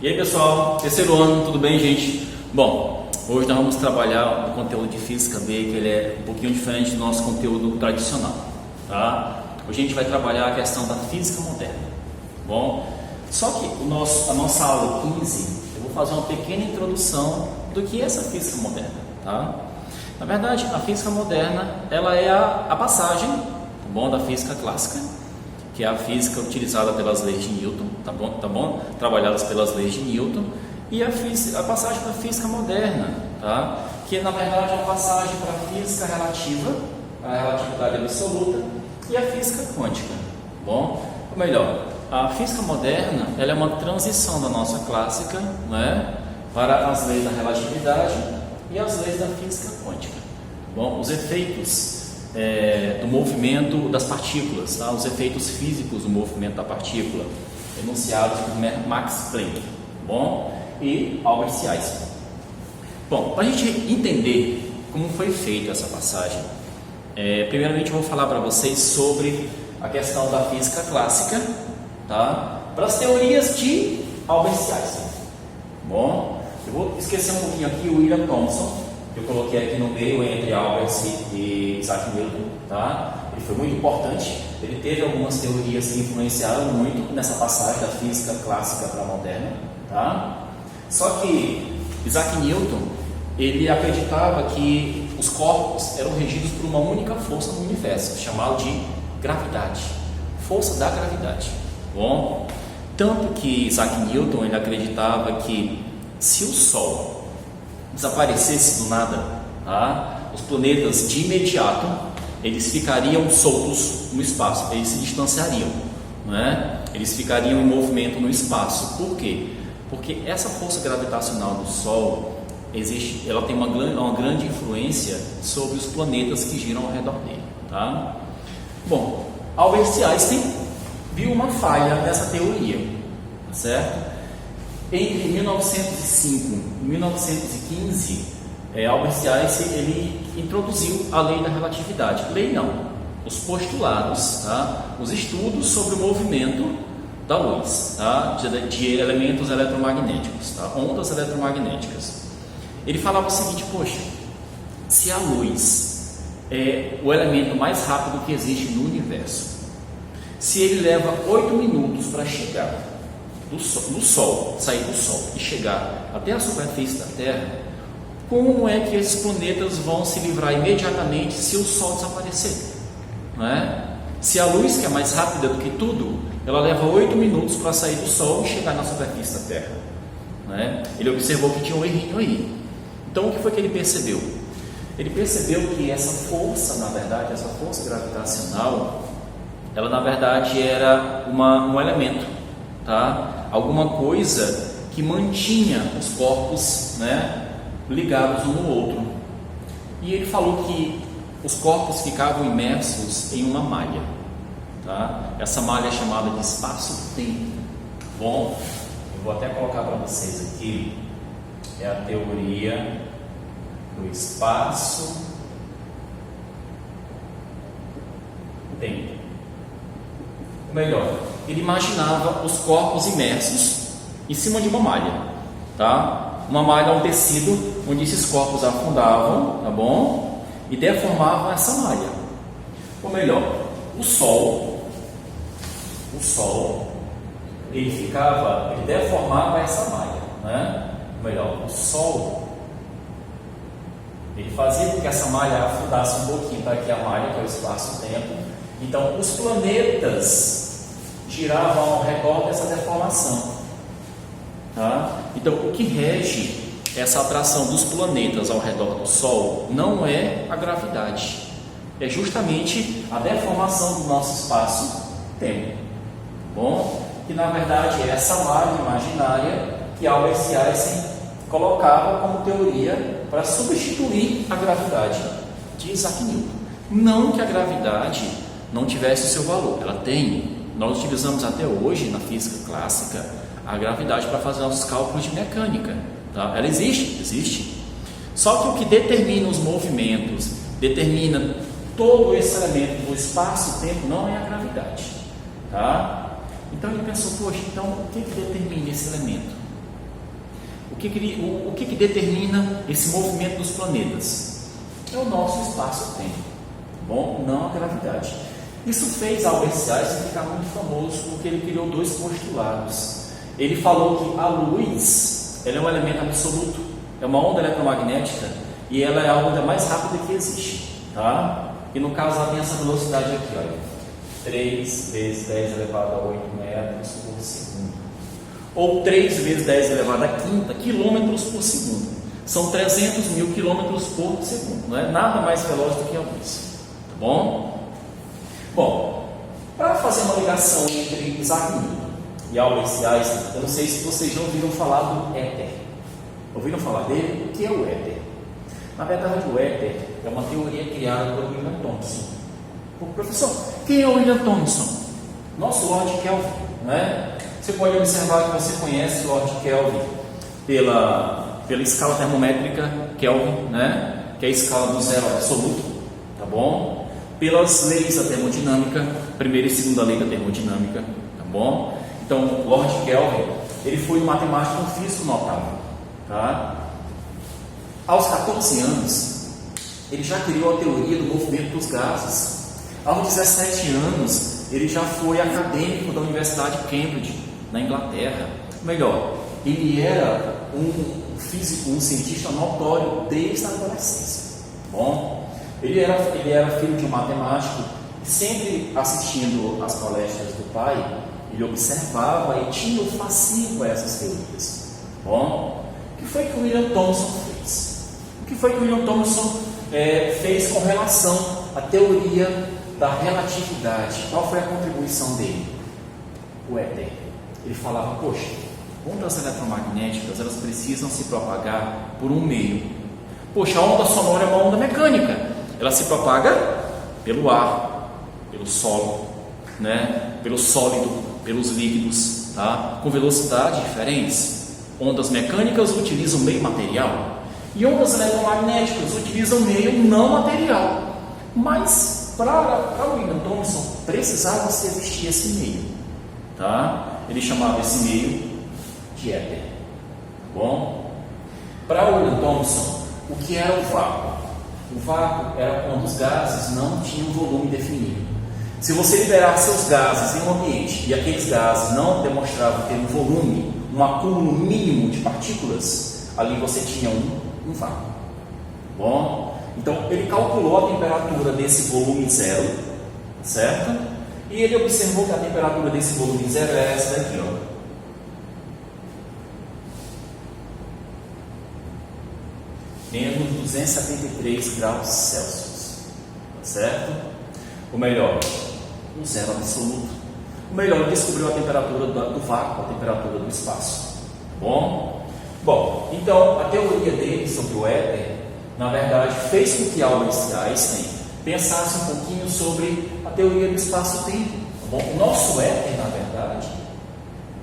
E aí pessoal, terceiro ano, tudo bem gente? Bom, hoje nós vamos trabalhar o conteúdo de Física B, que ele é um pouquinho diferente do nosso conteúdo tradicional, tá? Hoje a gente vai trabalhar a questão da Física moderna, bom? Só que a nossa aula 15, eu vou fazer uma pequena introdução do que é essa Física moderna, tá? Na verdade, a Física moderna, ela é a passagem, tá bom, da Física clássica, que é a física utilizada pelas leis de Newton, tá bom? Trabalhadas pelas leis de Newton, e a passagem para a física moderna, tá? Que na verdade é uma passagem para a física relativa, a relatividade absoluta, e a física quântica, bom? Ou melhor, a física moderna, ela é uma transição da nossa clássica, né, para as leis da relatividade e as leis da física quântica, bom? Os efeitos do movimento das partículas, tá? Os efeitos físicos do movimento da partícula, enunciados por Max Planck, bom? E Albert Einstein. Bom, para a gente entender como foi feita essa passagem, primeiramente eu vou falar para vocês sobre a questão da física clássica, tá? Para as teorias de Albert Einstein. Bom, eu vou esquecer um pouquinho aqui o William Thomson, que eu coloquei aqui no meio entre Albert e Isaac Newton, tá? Ele foi muito importante, ele teve algumas teorias que influenciaram muito nessa passagem da física clássica para a moderna, tá? Só que Isaac Newton, ele acreditava que os corpos eram regidos por uma única força no universo, chamada de gravidade, força da gravidade, bom? Tanto que Isaac Newton, ele acreditava que se o Sol desaparecesse do nada, tá? Os planetas de imediato eles ficariam soltos no espaço, eles se distanciariam, né? Eles ficariam em movimento no espaço. Por quê? Porque essa força gravitacional do Sol existe, ela tem uma grande influência sobre os planetas que giram ao redor dele, tá? Bom, Albert Einstein viu uma falha nessa teoria, certo? Entre 1905 e 1915, Albert Einstein ele introduziu a lei da relatividade. Lei não, os postulados, tá? Os estudos sobre o movimento da luz, tá? de elementos eletromagnéticos, tá? Ondas eletromagnéticas. Ele falava o seguinte: poxa, se a luz é o elemento mais rápido que existe no universo, se ele leva 8 minutos para chegar do Sol, sair do Sol e chegar até a superfície da Terra, como é que esses planetas vão se livrar imediatamente se o Sol desaparecer? Não é? Se a luz, que é mais rápida do que tudo, ela leva 8 minutos para sair do Sol e chegar na superfície da Terra, não é? Ele observou que tinha um errinho aí. Então o que foi que ele percebeu? Ele percebeu que essa força, na verdade, essa força gravitacional, ela na verdade era um elemento, tá? Alguma coisa que mantinha os corpos, né, ligados um no outro. E ele falou que os corpos ficavam imersos em uma malha, tá? Essa malha é chamada de espaço-tempo. Bom, eu vou até colocar para vocês aqui, é a teoria do espaço-tempo. Ou melhor, ele imaginava os corpos imersos em cima de uma malha, tá? Uma malha é um tecido onde esses corpos afundavam, tá bom? E deformavam essa malha. Ou melhor, o Sol, ele deformava essa malha, né? Ou melhor, o Sol, ele fazia com que essa malha afundasse um pouquinho para que a malha, que é o espaço-tempo. Então, os planetas giravam ao redor dessa deformação, tá? Então, o que rege essa atração dos planetas ao redor do Sol não é a gravidade, é justamente a deformação do nosso espaço-tempo, bom? Que na verdade é essa malha imaginária que Albert Einstein colocava como teoria para substituir a gravidade de Isaac Newton. Não que a gravidade não tivesse o seu valor, ela tem. Nós utilizamos até hoje na física clássica a gravidade para fazer nossos cálculos de mecânica, tá? Ela existe. Só que o que determina os movimentos, determina todo esse elemento do espaço-tempo não é a gravidade, tá? Então ele pensou, poxa, então o que determina esse elemento? o que determina esse movimento dos planetas? É o nosso espaço-tempo, tá bom? Não a gravidade. Isso fez Albert Einstein ficar muito famoso porque ele criou dois postulados. Ele falou que a luz, ela é um elemento absoluto, é uma onda eletromagnética e ela é a onda mais rápida que existe, tá? E no caso ela tem essa velocidade aqui, olha, 3 vezes 10 elevado a 8 metros por segundo, ou 3 vezes 10 elevado a quinta quilômetros por segundo. São 300 mil quilômetros por segundo, não é nada mais veloz do que a luz, tá bom? Bom, para fazer uma ligação entre Isaac Newton e Albert Einstein, eu não sei se vocês já ouviram falar do éter. Ouviram falar dele? O que é o éter? Na verdade, o éter é uma teoria criada por William Thomson. Professor, quem é o William Thomson? Nosso Lord Kelvin, né? Você pode observar que você conhece o Lord Kelvin pela escala termométrica Kelvin, né? Que é a escala do zero absoluto, tá bom? Pelas leis da termodinâmica, primeira e segunda lei da termodinâmica, tá bom? Então, Lord Kelvin, ele foi um matemático e um físico notável, tá? Aos 14 anos, ele já criou a teoria do movimento dos gases. Aos 17 anos, ele já foi acadêmico da Universidade de Cambridge, na Inglaterra. Melhor, ele era um físico, um cientista notório desde a adolescência. Bom, ele era filho de um matemático e sempre assistindo às palestras do pai, ele observava e tinha o fascínio a essas teorias. Bom, o que foi que o William Thomson fez? O que foi que o William Thomson fez com relação à teoria da relatividade? Qual foi a contribuição dele? O éter. Ele falava, poxa, ondas eletromagnéticas, elas precisam se propagar por um meio. Poxa, a onda sonora é uma onda mecânica. Ela se propaga pelo ar, pelo solo, né? Pelo sólido, pelos líquidos, tá? Com velocidades diferentes. Ondas mecânicas utilizam meio material e ondas eletromagnéticas utilizam meio não material. Mas para William Thomson precisava se existir esse meio, tá? Ele chamava esse meio de éter, tá bom? Para William Thomson, o que era o vácuo? O vácuo era quando os gases não tinham volume definido. Se você liberasse os gases em um ambiente e aqueles gases não demonstravam ter um volume, um acúmulo mínimo de partículas, ali você tinha um vácuo. Bom, então ele calculou a temperatura desse volume zero, certo? E ele observou que a temperatura desse volume zero é essa daqui, ó. Menos 273 graus Celsius, certo? Ou melhor, um zero absoluto. Ou melhor, ele descobriu a temperatura do vácuo, a temperatura do espaço. Bom, então a teoria dele sobre o éter, na verdade, fez com que Albert Einstein pensasse um pouquinho sobre a teoria do espaço-tempo. Tá bom? O nosso éter, na verdade,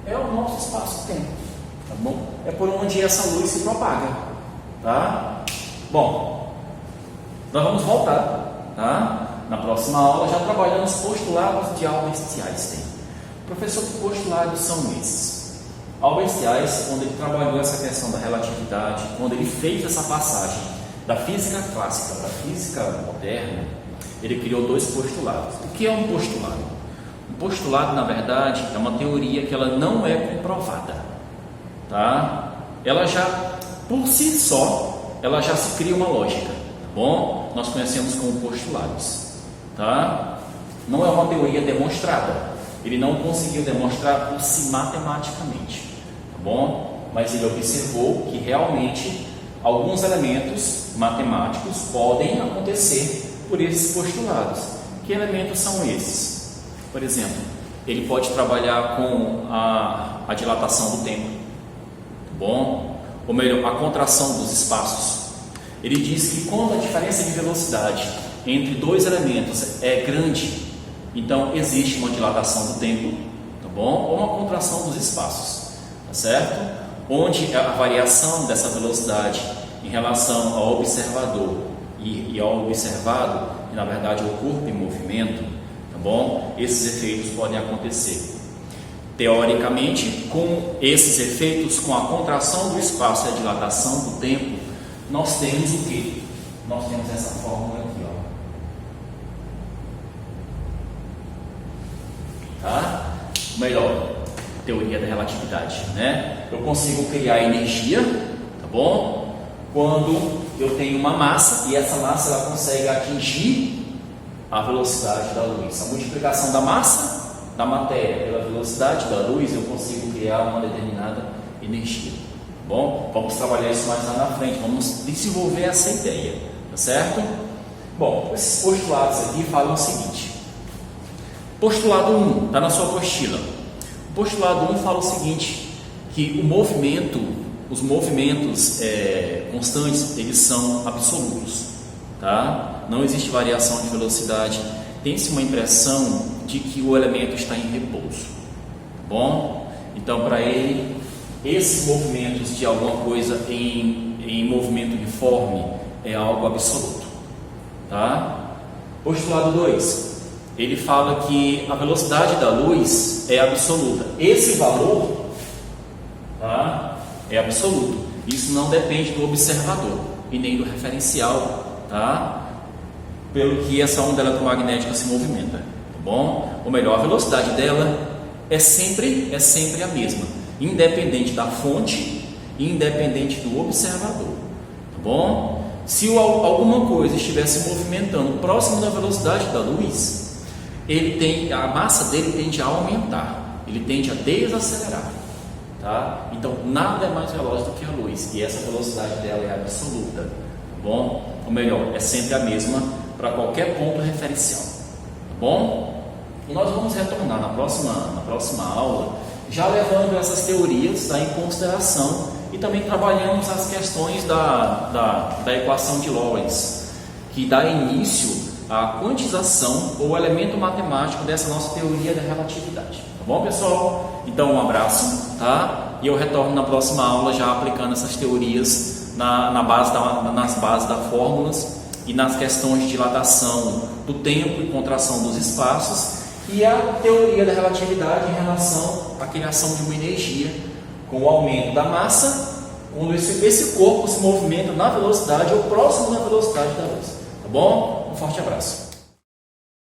é o nosso espaço-tempo. Tá bom? É por onde essa luz se propaga. Tá? Bom, nós vamos voltar, tá? Na próxima aula já trabalhamos postulados de Albert Einstein. Professor, que postulados são esses? Albert Einstein, quando ele trabalhou essa questão da relatividade, quando ele fez essa passagem da física clássica para a física moderna, ele criou dois postulados. O que é um postulado? Um postulado, na verdade, é uma teoria que ela não é comprovada, tá? Ela já, por si só, ela já se cria uma lógica, tá bom? Nós conhecemos como postulados, tá? Não é uma teoria demonstrada. Ele não conseguiu demonstrar por si matematicamente, tá bom? Mas ele observou que realmente alguns elementos matemáticos podem acontecer por esses postulados. Que elementos são esses? Por exemplo, ele pode trabalhar com a dilatação do tempo, tá bom? Ou melhor, a contração dos espaços. Ele diz que quando a diferença de velocidade entre dois elementos é grande, então existe uma dilatação do tempo, tá bom? Ou uma contração dos espaços, tá certo? Onde a variação dessa velocidade em relação ao observador e ao observado, que na verdade é o corpo em movimento, tá bom? Esses efeitos podem acontecer. Teoricamente, com esses efeitos, com a contração do espaço e a dilatação do tempo, nós temos o quê? Nós temos essa fórmula aqui, ó. Tá? Melhor, teoria da relatividade, né? Eu consigo criar energia, tá bom? Quando eu tenho uma massa e essa massa ela consegue atingir a velocidade da luz. A multiplicação da massa da matéria pela velocidade da luz, eu consigo criar uma determinada energia. Bom, vamos trabalhar isso mais lá na frente, vamos desenvolver essa ideia, tá certo? Bom, esses postulados aqui falam o seguinte. Postulado 1, está na sua apostila. O postulado 1 fala o seguinte, que os movimentos constantes, eles são absolutos, tá? Não existe variação de velocidade. Tem-se uma impressão de que o elemento está em repouso, tá bom? Então, para ele, esses movimentos de alguma coisa em movimento uniforme é algo absoluto, tá? Postulado 2, ele fala que a velocidade da luz é absoluta. Esse valor, tá, é absoluto. Isso não depende do observador e nem do referencial, tá? Pelo que essa onda eletromagnética se movimenta, tá bom? Ou melhor, a velocidade dela é sempre a mesma, independente da fonte e independente do observador, tá bom? Se alguma coisa estiver se movimentando próximo da velocidade da luz, a massa dele tende a aumentar, ele tende a desacelerar, tá? Então nada é mais veloz do que a luz e essa velocidade dela é absoluta, tá bom? Ou melhor, é sempre a mesma para qualquer ponto referencial, tá bom? E nós vamos retornar na próxima aula, já levando essas teorias em consideração e também trabalhamos as questões da equação de Lorentz, que dá início à quantização ou elemento matemático dessa nossa teoria da relatividade, tá bom, pessoal? Então, um abraço, tá? E eu retorno na próxima aula já aplicando essas teorias nas bases das fórmulas e nas questões de dilatação do tempo e contração dos espaços e a teoria da relatividade em relação à criação de uma energia com o aumento da massa, quando esse corpo se movimenta na velocidade ou próximo da velocidade da luz, tá bom? Um forte abraço.